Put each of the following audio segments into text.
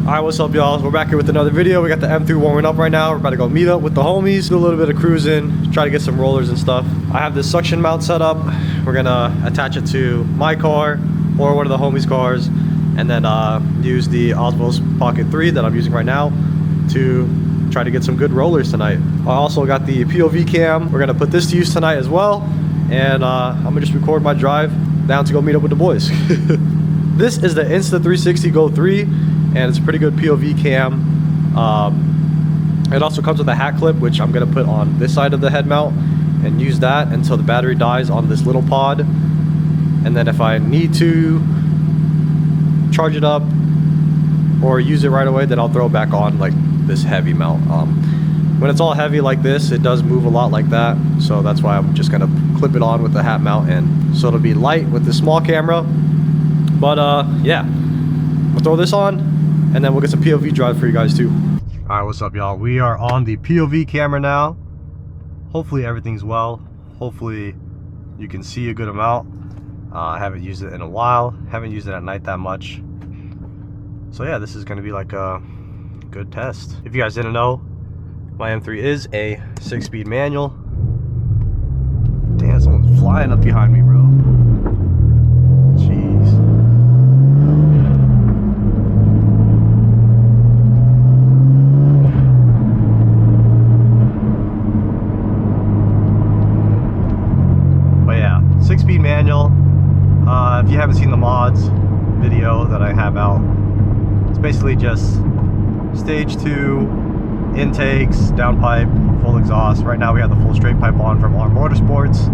Alright, what's up, y'all? We're back here with another video. We got the M3 warming up right now. We're about to go meet up with the homies, do a little bit of cruising, try to get some rollers and stuff. I have this suction mount set up. We're gonna attach it to my car or one of the homies' cars, and then use the Osmos Pocket 3 that I'm using right now to try to get some good rollers tonight. I also got the POV cam. We're gonna put this to use tonight as well, and I'm gonna just record my drive down to go meet up with the boys. This is the Insta360 Go 3, and it's a pretty good POV cam. It also comes with a hat clip, which I'm gonna put on this side of the head mount and use that until the battery dies on this little pod. And then if I need to charge it up or use it right away, then I'll throw it back on like this heavy mount. When it's all heavy like this, it does move a lot like that, so that's why I'm just gonna clip it on with the hat mount, and so it'll be light with the small camera. But yeah, we'll throw this on and then we'll get some POV drive for you guys too. All right, what's up, y'all? We are on the POV camera now. Hopefully everything's well. Hopefully you can see a good amount. I haven't used it in a while. Haven't used it at night that much. So yeah, this is gonna be like a good test. If you guys didn't know, my M3 is a 6-speed manual. Damn, someone's flying up behind me, bro. Jeez. But yeah, 6-speed manual. If you haven't seen the mods video that I have out, it's basically just stage 2, intakes, downpipe, full exhaust. Right now we have the full straight pipe on from our Motorsports.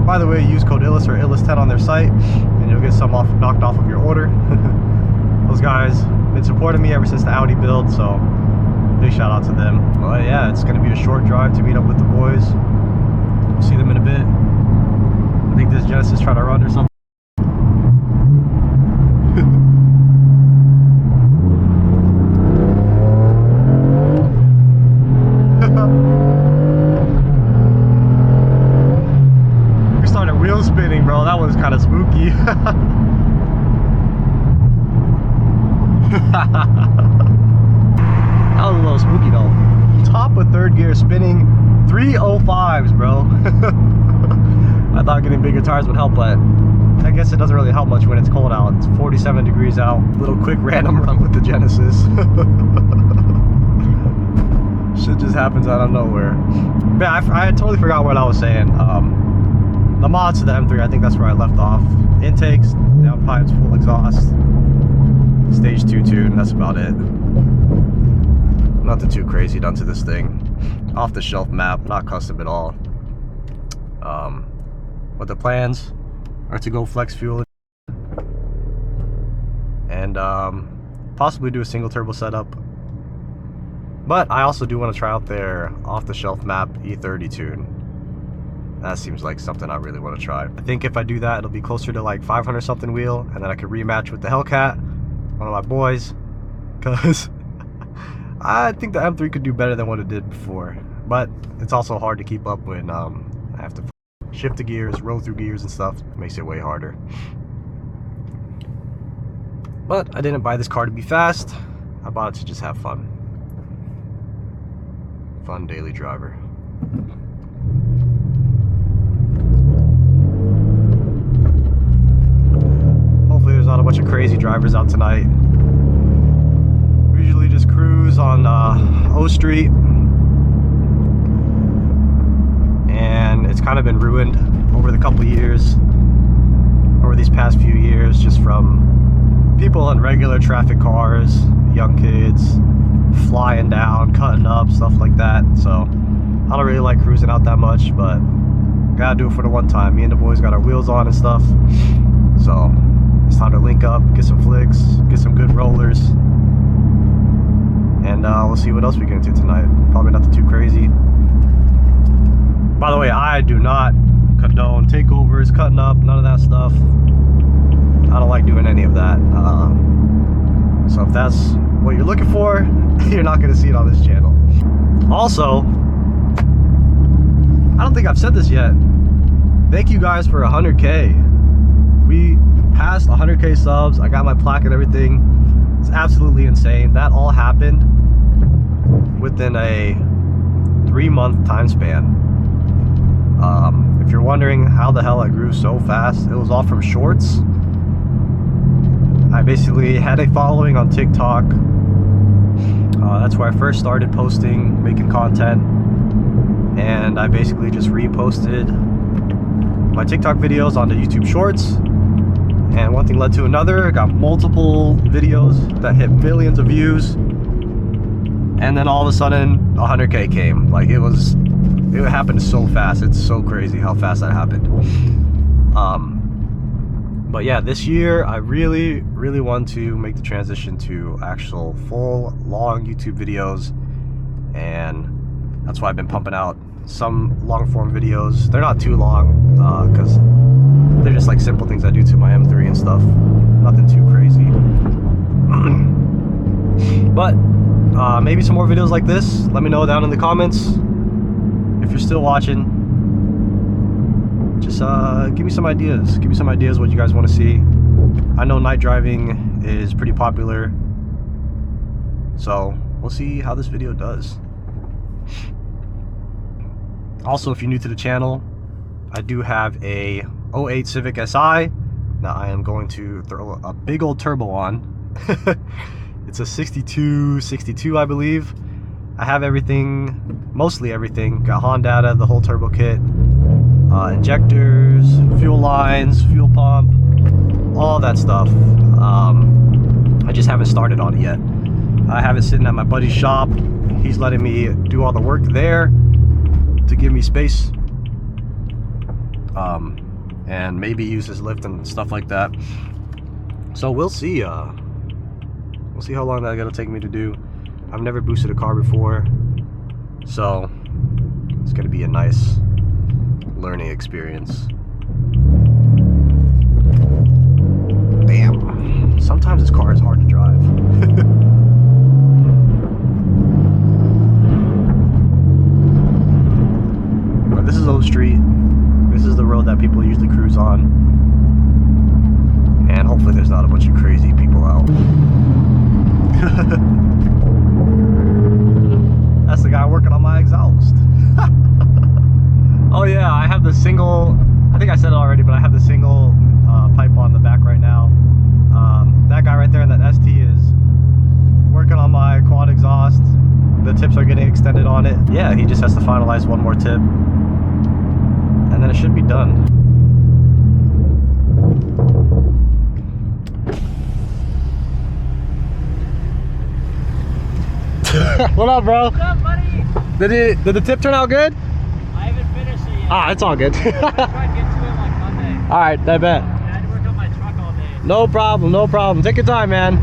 By the way, use code ILLIS or ILLIS10 on their site and you'll get some knocked off of your order. Those guys been supporting me ever since the Audi build, so big shout out to them. But yeah, it's gonna be a short drive to meet up with the boys. We'll see them in a bit. I think this Genesis trying to run or something. We started wheel spinning, bro. That was kind of spooky. That was a little spooky though. Top of third gear spinning 305s, bro. I thought getting bigger tires would help, but I guess it doesn't really help much when it's cold out. It's 47 degrees out. Little quick random run with the Genesis. Shit just happens out of nowhere. Man, I totally forgot what I was saying. The mods to the M3, I think that's where I left off. Intakes, downpipes, full exhaust, stage 2 tune, that's about it. Nothing too crazy done to this thing. Off the shelf map, not custom at all. But the plans are to go flex fuel and possibly do a single turbo setup. But I also do want to try out their off-the-shelf map E30 tune. That seems like something I really want to try. I think if I do that, it'll be closer to like 500 something wheel, and then I could rematch with the Hellcat, one of my boys, because I think the M3 could do better than what it did before. But it's also hard to keep up when I have to shift the gears, roll through gears and stuff. It makes it way harder. But I didn't buy this car to be fast. I bought it to just have fun. Fun daily driver. Hopefully there's not a bunch of crazy drivers out tonight. We usually just cruise on O Street, and it's kind of been ruined over the couple years, over these past few years, just from people in regular traffic cars, young kids flying down, cutting up, stuff like that. So I don't really like cruising out that much, but gotta do it for the one time. Me and the boys got our wheels on and stuff, so it's time to link up, get some flicks, get some good rollers, and we'll see what else we get into tonight. Probably nothing too crazy. By the way, I do not condone takeovers, cutting up, none of that stuff. I don't like doing any of that. So if that's what you're looking for, you're not going to see it on this channel. Also, I don't think I've said this yet. Thank you guys for 100K. We passed 100K subs. I got my plaque and everything. It's absolutely insane. That all happened within a 3-month time span. If you're wondering how the hell I grew so fast, it was all from shorts. I basically had a following on TikTok. That's where I first started posting, making content, and I basically just reposted my TikTok videos onto YouTube Shorts, and one thing led to another. I got multiple videos that hit millions of views, and then all of a sudden 100K came. Like, it happened so fast. It's so crazy how fast that happened. But yeah, this year I really want to make the transition to actual full long YouTube videos, and that's why I've been pumping out some long form videos. They're not too long because they're just like simple things I do to my M3 and stuff. Nothing too crazy. But maybe some more videos like this. Let me know down in the comments if you're still watching. Just give me some ideas. Give me some ideas what you guys want to see. I know night driving is pretty popular, so we'll see how this video does. Also, if you're new to the channel, I do have a 08 Civic Si. Now I am going to throw a big old turbo on. It's a 62, I believe. I have everything, mostly everything. Got Honda data, the whole turbo kit, injectors, fuel lines, fuel pump, all that stuff. I just haven't started on it yet. I have it sitting at my buddy's shop. He's letting me do all the work there to give me space, and maybe use his lift and stuff like that. So we'll see. We'll see how long that's gonna take me to do. I've never boosted a car before, so it's gonna be a nice learning experience. Damn, sometimes this car is hard to drive. But this is Old Street. This is the road that people usually cruise on, and hopefully there's not a bunch of crazy people out. That's the guy working on my exhaust. Oh yeah, I have the single, I think I said it already, but I have the single pipe on the back right now. That guy right there in that ST is working on my quad exhaust. The tips are getting extended on it. Yeah, he just has to finalize one more tip, and then it should be done. What up, bro? What's up, buddy? Did the tip turn out good? I haven't finished it yet. Ah, it's all good. I tried to get to it like Monday. Alright, I bet. I had to work on my truck all day. No problem, no problem. Take your time, man.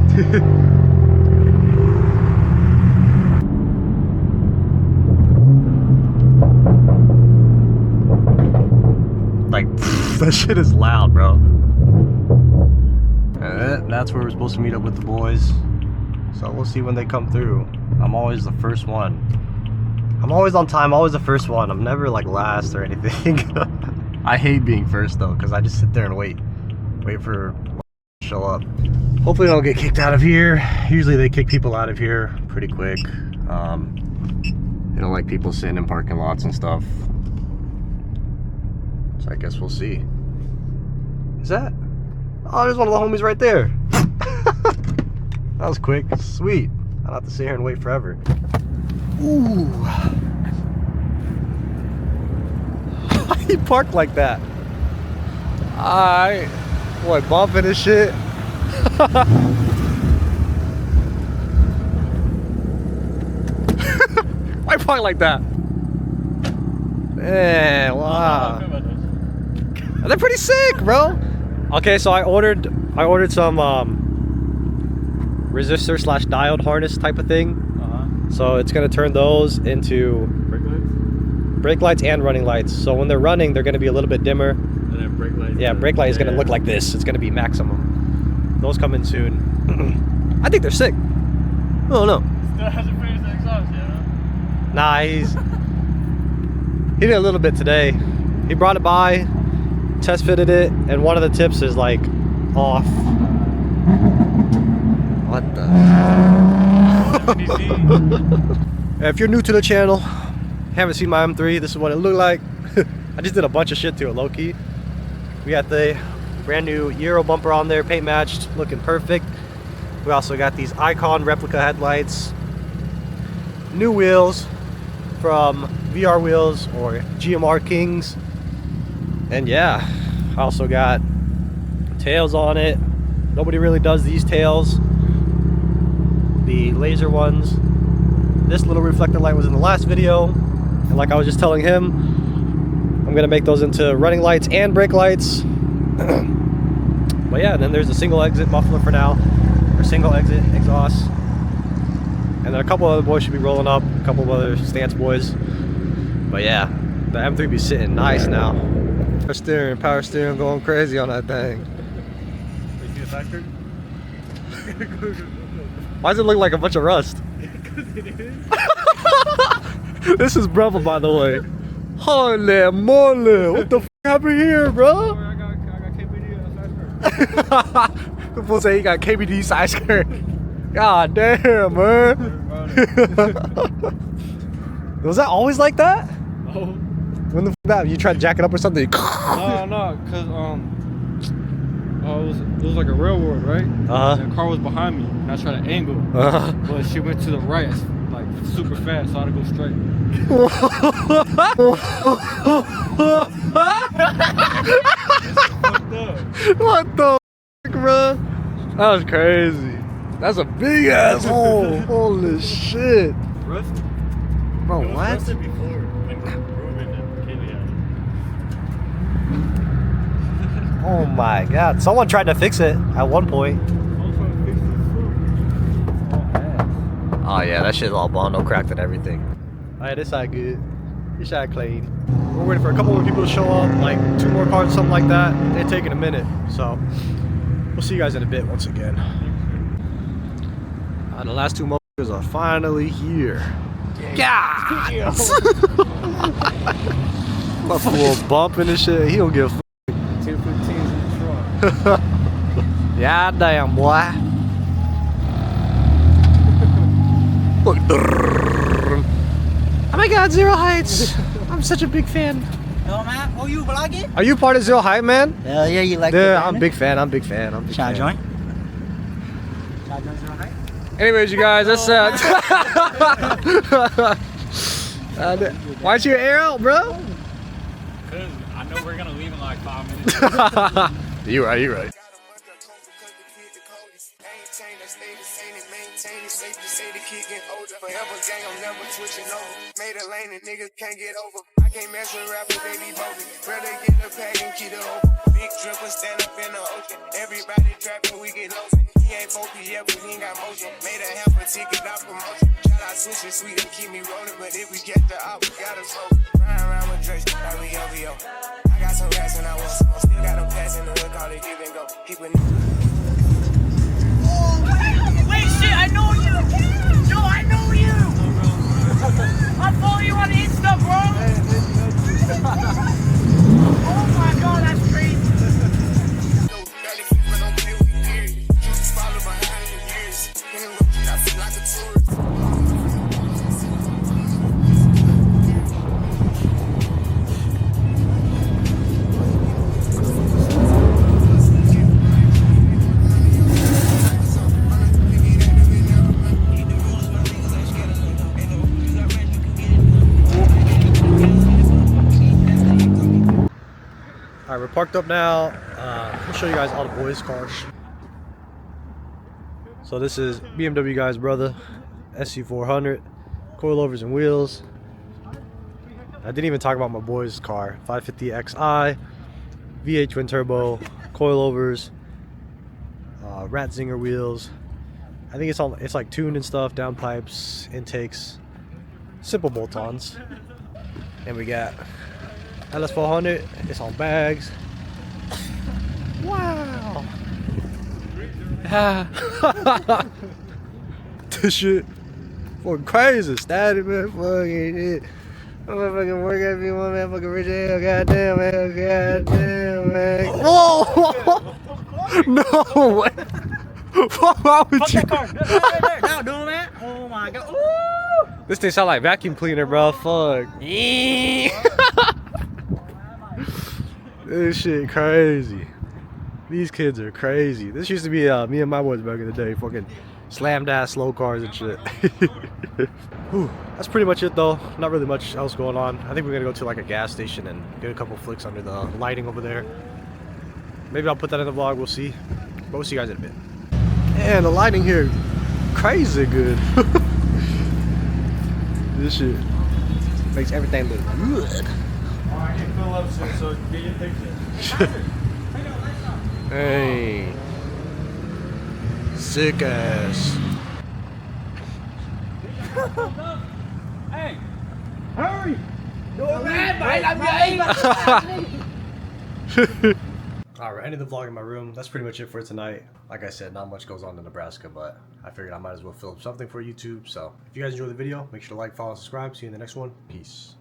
Like, that shit is loud, bro. And that's where we're supposed to meet up with the boys. So we'll see when they come through. I'm always the first one. I'm always on time, always the first one. I'm never like last or anything. I hate being first though, because I just sit there and wait for to show up. Hopefully I don't get kicked out of here. Usually they kick people out of here pretty quick. They don't like people sitting in parking lots and stuff. So I guess we'll see. Is that? Oh, there's one of the homies right there. That was quick. Sweet. I don't have to sit here and wait forever. Ooh. He parked like that. Alright. Boy, bumping and shit. Why park like that? Man, wow. They're pretty sick, bro. Okay, so I ordered some resistor / diode harness type of thing. So it's gonna turn those into brake lights and running lights. So when they're running, they're gonna be a little bit dimmer. And then brake lights. Yeah, brake light is gonna look like this. It's gonna be maximum. Those come in soon. I think they're sick. Oh no. Still hasn't finished the exhaust yet, huh? Nah, he did a little bit today. He brought it by, test fitted it, and one of the tips is like off. What the? If you're new to the channel, haven't seen my M3, this is what it looked like. I just did a bunch of shit to it, low-key. We got the brand new Euro bumper on there, paint matched, looking perfect. We also got these Icon replica headlights, new wheels from VR Wheels or GMR Kings, and yeah, I also got tails on it. Nobody really does these tails, the laser ones. This little reflector light was in the last video, and like I was just telling him, I'm gonna make those into running lights and brake lights. But yeah, and then there's a single exit muffler for now, or single exit exhaust, and then a couple other boys should be rolling up, a couple of other stance boys. But yeah, the M3 be sitting nice now. Power steering going crazy on that thing. Why does it look like a bunch of rust? This is Brother, by the way. Holy moly, what the f happened here, bro? I got KBD side skirt. The fool say he got KBD side skirt. God damn, man. Was that always like that? Oh. When the f that? You tried to jack it up or something? No, cause it was like a railroad, right? Uh-huh. And the car was behind me, and I tried to angle, but she went to the right, like super fast, so I had to go straight. What the f, bro? That was crazy. That's a big ass hole. Holy shit. Rust? Bro, what? Rusted before when Ruben and Kaylee had it. Oh my god. Someone tried to fix it at one point. Oh yeah, that shit's all bondo cracked and everything. Alright, this side good. This side clean. We're waiting for a couple more people to show up, like 2 more cars or something like that. They're taking a minute, so we'll see you guys in a bit once again. The last 2 motherfuckers are finally here. God! My fool bumping and shit. He don't give a f. 215s in the truck. Yeah, damn, boy. Look. Oh my god, Zero Heights. I'm such a big fan. Hello, man. Oh, you vlogging? Are you part of Zero Height, man? Hell yeah, you like Yeah, it? I'm a big fan. I'm a big fan. Shall I join? Shall I join Zero Height? Anyways, you guys, that's why'd you air out, bro? Cause I know we're gonna leave in like 5 minutes. You right, you right. Forever gang, I'm never switching over. Made a lane and niggas can't get over. I can't mess with rappers, they be bogus. Rather get the pack and keep it open. Big dripper stand up in the ocean. Everybody trapping, we get low. He ain't focused yet, but he ain't got motion. Made a half a ticket, not promotion. Shout out switch it sweet and keep me rolling. But if we get the op, we gotta smoke. Ride around with Drake, like we OVO. I got some rats and I want some more. Still got them pass in the hood, call it give and go. Keep it. Wait, shit, I know you! Yo, I know you! I follow you on Insta, bro! Oh my god, that's crazy! Alright, we're parked up now. I'll show you guys all the boys' cars. So this is BMW guy's brother, SC400, coilovers and wheels. I didn't even talk about my boy's car, 550xi, V8 twin turbo, coilovers, Ratzinger wheels. I think it's like tuned and stuff, downpipes, intakes, simple bolt-ons. And we got LS400, it's on bags. Wow. This shit fucking crazy, static, man. Fucking shit. I'm gonna fucking work at me, one man, fucking rich hell. Goddamn, man. Goddamn, man. Whoa! No way. What's wrong with Fuck you? that car. Right there. Now do that. Oh my god. Ooh. This thing sound like vacuum cleaner, bro. Fuck. This shit crazy. These kids are crazy. This used to be me and my boys back in the day. Fucking slammed ass slow cars and shit. Whew. That's pretty much it though. Not really much else going on. I think we're gonna go to like a gas station and get a couple flicks under the lighting over there. Maybe I'll put that in the vlog. We'll see. But we'll see you guys in a bit. And the lighting here, crazy good. This shit makes everything look good. Alright, you fill up soon, so get your picture. Hey, sick ass. Hey, hurry! Alright, ended the vlog in my room. That's pretty much it for tonight. Like I said, not much goes on in Nebraska, but I figured I might as well film something for YouTube. So if you guys enjoyed the video, make sure to like, follow, and subscribe. See you in the next one. Peace.